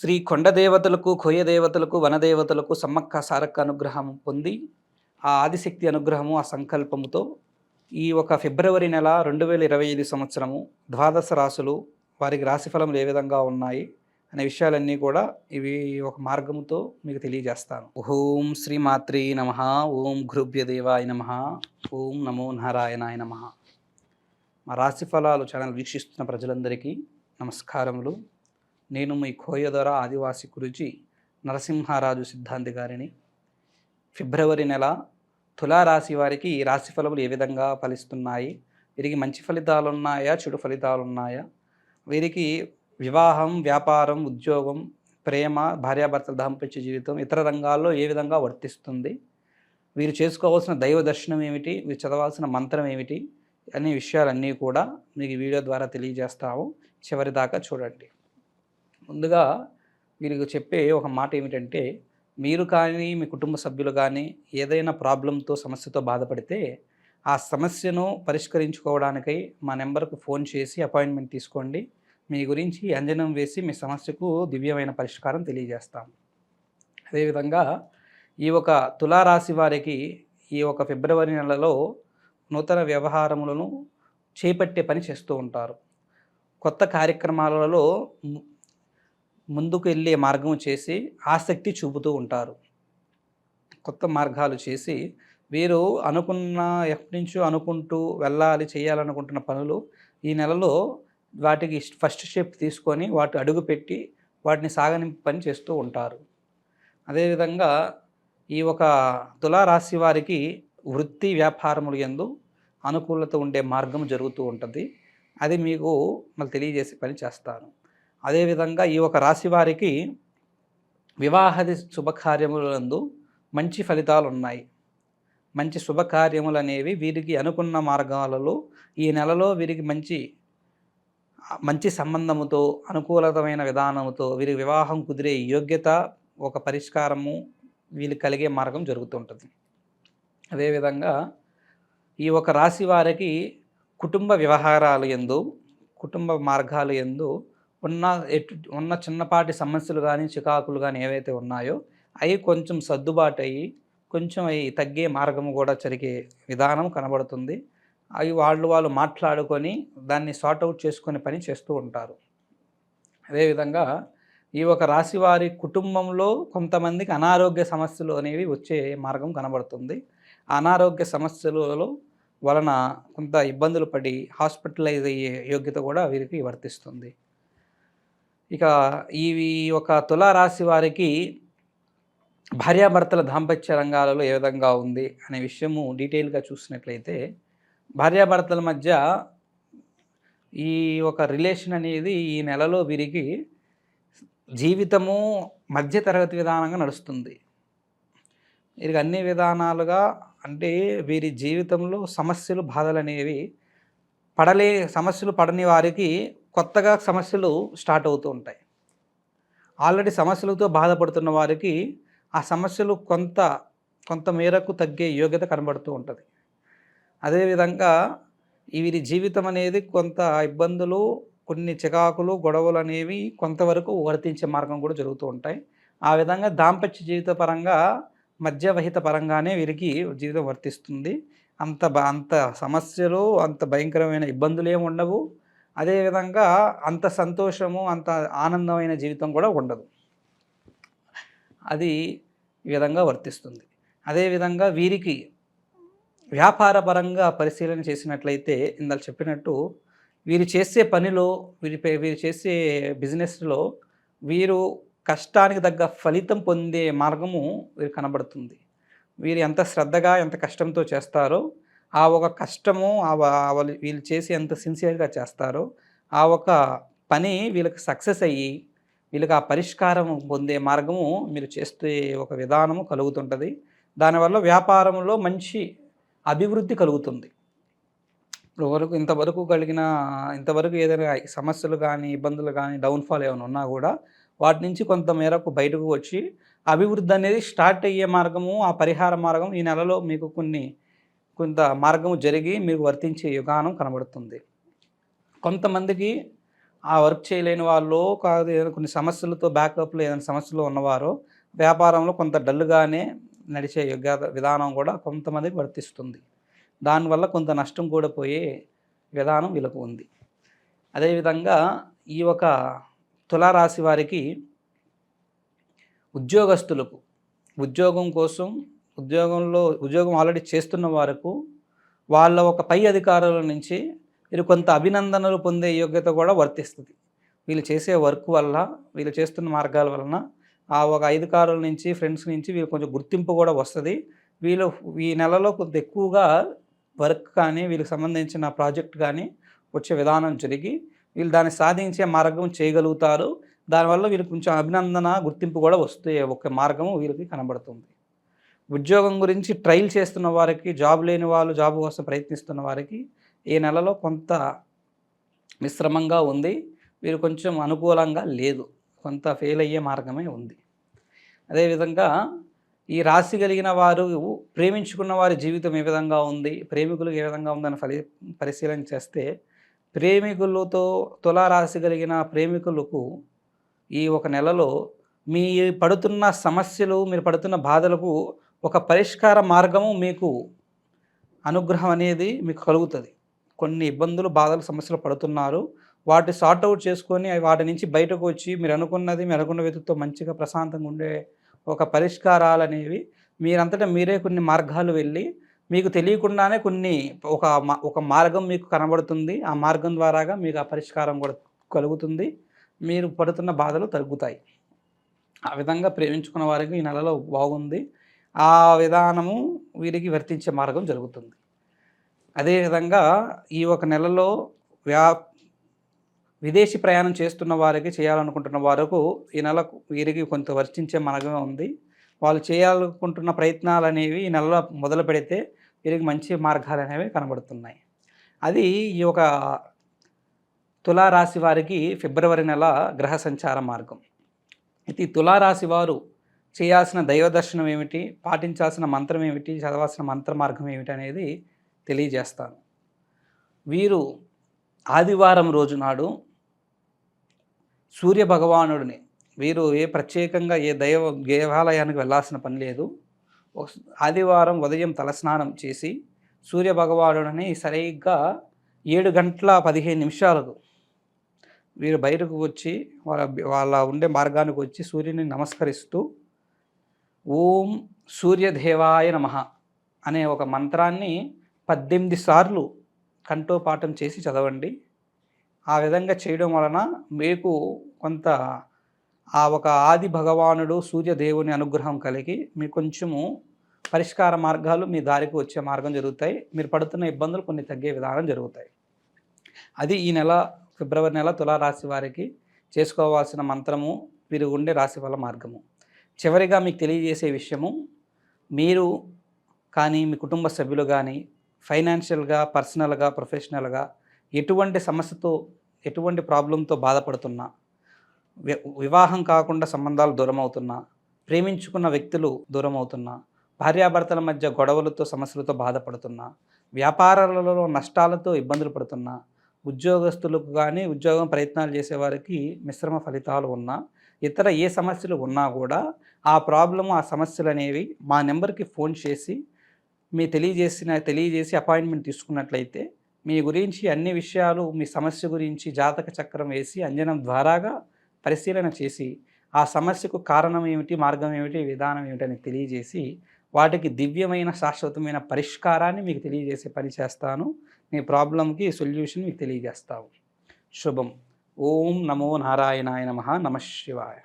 శ్రీ కొండ దేవతలకు, కోయ దేవతలకు, వనదేవతలకు సమ్మక్క సారక్క అనుగ్రహం పొంది, ఆ ఆదిశక్తి అనుగ్రహము, ఆ సంకల్పముతో ఈ ఒక ఫిబ్రవరి నెల 2025 సంవత్సరము ద్వాదశ రాశులు వారికి రాశిఫలములు ఏ విధంగా ఉన్నాయి అనే విషయాలన్నీ కూడా ఇవి ఒక మార్గముతో మీకు తెలియజేస్తాను. ఓం శ్రీ మాత్రే నమః. ఓం గురుభ్య దేవాయ నమః. ఓం నమో నారాయణాయ నమః. మా రాశిఫలాలు ఛానల్ వీక్షిస్తున్న ప్రజలందరికీ నమస్కారములు. నేను మీ కోయదొర ఆదివాసి గురూజీ నరసింహారాజు సిద్ధాంతి గారిని. ఫిబ్రవరి నెల తులారాశి వారికి ఈ రాశి ఫలములు ఏ విధంగా ఫలిస్తున్నాయి, వీరికి మంచి ఫలితాలు ఉన్నాయా, చెడు ఫలితాలు ఉన్నాయా, వీరికి వివాహం, వ్యాపారం, ఉద్యోగం, ప్రేమ, భార్యాభర్తల దాంపత్య జీవితం ఇతర రంగాల్లో ఏ విధంగా వర్తిస్తుంది, వీరు చేసుకోవాల్సిన దైవ దర్శనం ఏమిటి, వీరు చదవాల్సిన మంత్రం ఏమిటి అనే విషయాలన్నీ కూడా మీకు ఈ వీడియో ద్వారా తెలియజేస్తాము. చివరి దాకా చూడండి. ముందుగా వీరికి చెప్పే ఒక మాట ఏమిటంటే, మీరు కానీ మీ కుటుంబ సభ్యులు కానీ ఏదైనా ప్రాబ్లంతో సమస్యతో బాధపడితే ఆ సమస్యను పరిష్కరించుకోవడానికై మా నెంబర్కు ఫోన్ చేసి అపాయింట్మెంట్ తీసుకోండి. మీ గురించి అంజనం వేసి మీ సమస్యకు దివ్యమైన పరిష్కారం తెలియజేస్తాం. అదేవిధంగా ఈ ఒక తులారాశి వారికి ఈ ఒక ఫిబ్రవరి నెలలో నూతన వ్యవహారములను చేపట్టే పని చేస్తూ ఉంటారు. కొత్త కార్యక్రమాలలో ముందుకు వెళ్ళే మార్గం చేసి ఆసక్తి చూపుతూ ఉంటారు. కొత్త మార్గాలు చేసి వీరు అనుకున్న ఎప్పటి నుంచో అనుకుంటూ వెళ్ళాలి, చేయాలనుకుంటున్న పనులు ఈ నెలలో వాటికి ఫస్ట్ స్టెప్ తీసుకొని వాటి అడుగుపెట్టి వాటిని సాగనింపు పని చేస్తూ ఉంటారు. అదేవిధంగా ఈ ఒక తులారాశి వారికి వృత్తి వ్యాపారములు యందు అనుకూలత ఉండే మార్గం జరుగుతూ ఉంటుంది. అది మీకు మళ్ళీ తెలియజేసే పని చేస్తాను. అదేవిధంగా ఈ ఒక రాశి వారికి వివాహాది శుభకార్యములందు మంచి ఫలితాలు ఉన్నాయి. మంచి శుభకార్యములు అనేవి వీరికి అనుకున్న మార్గాలలో ఈ నెలలో వీరికి మంచి సంబంధముతో, అనుకూలతమైన విధానముతో వీరికి వివాహం కుదిరే యోగ్యత, ఒక పరిష్కారము వీరికి కలిగే మార్గం జరుగుతుంటుంది. అదేవిధంగా ఈ ఒక రాశి వారికి కుటుంబ వ్యవహారాలు యందు, కుటుంబ మార్గాలు యందు ఉన్న చిన్నపాటి సమస్యలు కానీ, చికాకులు కానీ ఏవైతే ఉన్నాయో అవి కొంచెం సర్దుబాటు అయ్యి కొంచెం అవి తగ్గే మార్గము కూడా జరిగే విధానం కనబడుతుంది. అవి వాళ్ళు మాట్లాడుకొని దాన్ని సార్ట్అవుట్ చేసుకునే పని చేస్తూ ఉంటారు. అదేవిధంగా ఈ ఒక రాశి వారి కుటుంబంలో కొంతమందికి అనారోగ్య సమస్యలు అనేవి వచ్చే మార్గం కనబడుతుంది. అనారోగ్య సమస్యలలో వలన కొంత ఇబ్బందులు పడి హాస్పిటలైజ్ అయ్యే యోగ్యత కూడా వీరికి వర్తిస్తుంది. ఇక ఈ ఒక తులారాశి వారికి భార్యాభర్తల దాంపత్య రంగాలలో ఏ విధంగా ఉంది అనే విషయము డీటెయిల్గా చూసినట్లయితే, భార్యాభర్తల మధ్య ఈ ఒక రిలేషన్ అనేది ఈ నెలలో వీరికి జీవితము మధ్యతరగతి విధానంగా నడుస్తుంది. వీరికి అన్ని విధానాలుగా అంటే వీరి జీవితంలో సమస్యలు, బాధలు అనేవి సమస్యలు పడని వారికి కొత్తగా సమస్యలు స్టార్ట్ అవుతూ ఉంటాయి. ఆల్రెడీ సమస్యలతో బాధపడుతున్న వారికి ఆ సమస్యలు కొంత మేరకు తగ్గే యోగ్యత కనబడుతూ ఉంటుంది. అదేవిధంగా వీరి జీవితం అనేది కొంత ఇబ్బందులు, కొన్ని చికాకులు, గొడవలు అనేవి కొంతవరకు వర్తించే మార్గం కూడా జరుగుతూ ఉంటాయి. ఆ విధంగా దాంపత్య జీవిత పరంగా, మధ్యవహిత పరంగానే వీరికి జీవితం వర్తిస్తుంది. అంత సమస్యలు, అంత భయంకరమైన ఇబ్బందులు ఏమి ఉండవు. అదేవిధంగా అంత సంతోషము, అంత ఆనందమైన జీవితం కూడా ఉండదు. అది ఈ విధంగా వర్తిస్తుంది. అదేవిధంగా వీరికి వ్యాపార పరంగా పరిశీలన చేసినట్లయితే ఇందాక చెప్పినట్టు వీరు చేసే పనిలో, వీరు చేసే బిజినెస్లో వీరు కష్టానికి తగ్గ ఫలితం పొందే మార్గము వీరు కనబడుతుంది. వీరు ఎంత శ్రద్ధగా, ఎంత కష్టంతో చేస్తారో ఆ ఒక కష్టము, వీళ్ళు చేసి ఎంత సిన్సియర్గా చేస్తారో ఆ ఒక పని వీళ్ళకి సక్సెస్ అయ్యి వీళ్ళకి ఆ పరిష్కారం పొందే మార్గము మీరు చేస్తే ఒక విధానము కలుగుతుంటుంది. దానివల్ల వ్యాపారంలో మంచి అభివృద్ధి కలుగుతుంది. ఇంతవరకు ఏదైనా సమస్యలు కానీ, ఇబ్బందులు కానీ, డౌన్ఫాల్ ఏమైనా ఉన్నా కూడా వాటి నుంచి కొంత మేరకు బయటకు వచ్చి అభివృద్ధి అనేది స్టార్ట్ అయ్యే మార్గము, ఆ పరిహార మార్గం ఈ నెలలో మీకు కొంత మార్గము జరిగి మీకు వర్తించే యుగానం కనబడుతుంది. కొంతమందికి ఆ వర్క్ చేయలేని వాళ్ళో కాదు ఏదైనా కొన్ని సమస్యలతో బ్యాకప్‌లో ఏదైనా సమస్యలు ఉన్నవారో వ్యాపారంలో కొంత డల్‌గానే నడిచే విధానం కూడా కొంతమందికి వర్తిస్తుంది. దానివల్ల కొంత నష్టం కూడా పోయే విధానం వీళ్ళకు ఉంది. అదేవిధంగా ఈ ఒక తులారాశి వారికి ఉద్యోగస్తులకు ఉద్యోగం కోసం ఉద్యోగం ఆల్రెడీ చేస్తున్న వారకు వాళ్ళ ఒక పై అధికారుల నుంచి వీరు కొంత అభినందనలు పొందే యోగ్యత కూడా వర్తిస్తుంది. వీళ్ళు చేసే వర్క్ వల్ల, వీళ్ళు చేస్తున్న మార్గాల వలన ఆ ఒక అధికారుల నుంచి, ఫ్రెండ్స్ నుంచి వీళ్ళు కొంచెం గుర్తింపు కూడా వస్తది. వీళ్ళు ఈ నెలలో కొంత ఎక్కువగా వర్క్ కానీ, వీళ్ళకి సంబంధించిన ప్రాజెక్ట్ కానీ వచ్చే విధానం జరిగి, వీళ్ళు దాన్ని సాధించే మార్గం చేయగలుగుతారు. దానివల్ల వీళ్ళకి కొంచెం అభినందన, గుర్తింపు కూడా వస్తే ఒక మార్గము వీళ్ళకి కనబడుతుంది. ఉద్యోగం గురించి ట్రైల్ చేస్తున్న వారికి, జాబ్ లేని వాళ్ళు జాబ్ కోసం ప్రయత్నిస్తున్న వారికి ఈ నెలలో కొంత మిశ్రమంగా ఉంది. వీరు కొంచెం అనుకూలంగా లేదు. కొంత ఫెయిల్ అయ్యే మార్గమే ఉంది. అదేవిధంగా ఈ రాశి కలిగిన వారు ప్రేమించుకున్న వారి జీవితం ఏ విధంగా ఉంది, ప్రేమికులు ఏ విధంగా ఉందని పరిశీలన చేస్తే ప్రేమికులతో తులారాశి కలిగిన ప్రేమికులకు ఈ ఒక నెలలో మీ పడుతున్న సమస్యలు, మీరు పడుతున్న బాధలకు ఒక పరిష్కార మార్గము మీకు అనుగ్రహం అనేది మీకు కలుగుతుంది. కొన్ని ఇబ్బందులు, బాధలు, సమస్యలు పడుతున్నారు. వాటి సార్ట్ అవుట్ చేసుకొని వాటి నుంచి బయటకు వచ్చి మీరు అనుకున్న వ్యక్తితో మంచిగా ప్రశాంతంగా ఉండే ఒక పరిష్కారాలనేవి మీరంతటా మీరే కొన్ని మార్గాలు వెళ్ళి మీకు తెలియకుండానే ఒక మార్గం మీకు కనబడుతుంది. ఆ మార్గం ద్వారాగా మీకు ఆ పరిష్కారం కూడా కలుగుతుంది. మీరు పడుతున్న బాధలు తగ్గుతాయి. ఆ విధంగా ప్రేమించుకున్న వారికి ఈ నెలలో బాగుంది. ఆ విధానము వీరికి వర్తించే మార్గం జరుగుతుంది. అదేవిధంగా ఈ ఒక నెలలో విదేశీ ప్రయాణం చేస్తున్న వారికి, చేయాలనుకుంటున్న వారికి ఈ నెలకు వీరికి కొంత వర్తించే మార్గమే ఉంది. వాళ్ళు చేయాలనుకుంటున్న ప్రయత్నాలనేవి ఈ నెలలో మొదలు పెడితే వీరికి మంచి మార్గాలనేవి కనబడుతున్నాయి. అది ఈ యొక్క తులారాశి వారికి ఫిబ్రవరి నెల గ్రహ సంచార మార్గం. అయితే ఈ తులారాశి వారు చేయాల్సిన దైవ దర్శనం ఏమిటి, పాటించాల్సిన మంత్రం ఏమిటి, చదవాల్సిన మంత్ర మార్గం ఏమిటి అనేది తెలియజేస్తాను. వీరు ఆదివారం రోజు నాడు సూర్య భగవానుడిని వీరు ప్రత్యేకంగా ఏ దేవాలయానికి వెళ్ళాల్సిన పని లేదు. ఆదివారం ఉదయం తలస్నానం చేసి సూర్య భగవానుడిని సరిగ్గా 7:15 వీరు బయటకు వచ్చి వాళ్ళ ఉండే మార్గానికి వచ్చి సూర్యుని నమస్కరిస్తూ ఓం సూర్యదేవాయ నమః అనే ఒక మంత్రాన్ని 18 సార్లు కంఠోపాఠం చేసి చదవండి. ఆ విధంగా చేయడం వలన మీకు కొంత ఆ ఒక ఆది భగవానుడు సూర్యదేవుని అనుగ్రహం కలిగి మీకు కొంచెము పరిష్కార మార్గాలు మీ దారికి వచ్చే మార్గం జరుగుతాయి. మీరు పడుతున్న ఇబ్బందులు కొన్ని తగ్గే విధానం జరుగుతాయి. అది ఈ నెల ఫిబ్రవరి నెల తులారాశి వారికి చేసుకోవాల్సిన మంత్రము, వీరు ఉండే రాశిఫల మార్గము. చివరిగా మీకు తెలియజేసే విషయము, మీరు కానీ మీ కుటుంబ సభ్యులు కానీ ఫైనాన్షియల్గా, పర్సనల్గా, ప్రొఫెషనల్గా ఎటువంటి సమస్యతో, ఎటువంటి ప్రాబ్లంతో బాధపడుతున్నా, వివాహం కాకుండా సంబంధాలు దూరం అవుతున్నా, ప్రేమించుకున్న వ్యక్తులు దూరం అవుతున్నా, భార్యాభర్తల మధ్య గొడవలతో, సమస్యలతో బాధపడుతున్నా, వ్యాపారాలలో నష్టాలతో ఇబ్బందులు పడుతున్నా, ఉద్యోగస్తులకు కానీ ఉద్యోగం ప్రయత్నాలు చేసేవారికి మిశ్రమ ఫలితాలు ఉన్నా, ఇతర ఏ సమస్యలు ఉన్నా కూడా ఆ ప్రాబ్లము, ఆ సమస్యలు అనేవి మా నెంబర్కి ఫోన్ చేసి తెలియజేసి అపాయింట్మెంట్ తీసుకున్నట్లయితే మీ గురించి అన్ని విషయాలు, మీ సమస్య గురించి జాతక చక్రం వేసి అంజనం ద్వారాగా పరిశీలన చేసి ఆ సమస్యకు కారణం ఏమిటి, మార్గం ఏమిటి, విధానం ఏమిటని తెలియజేసి వాటికి దివ్యమైన శాశ్వతమైన పరిష్కారాన్ని మీకు తెలియజేసే పని చేస్తాను. మీ ప్రాబ్లంకి సొల్యూషన్ మీకు తెలియజేస్తాము. శుభం. ఓం నమో నారాయణాయ నమః. నమః శివాయ.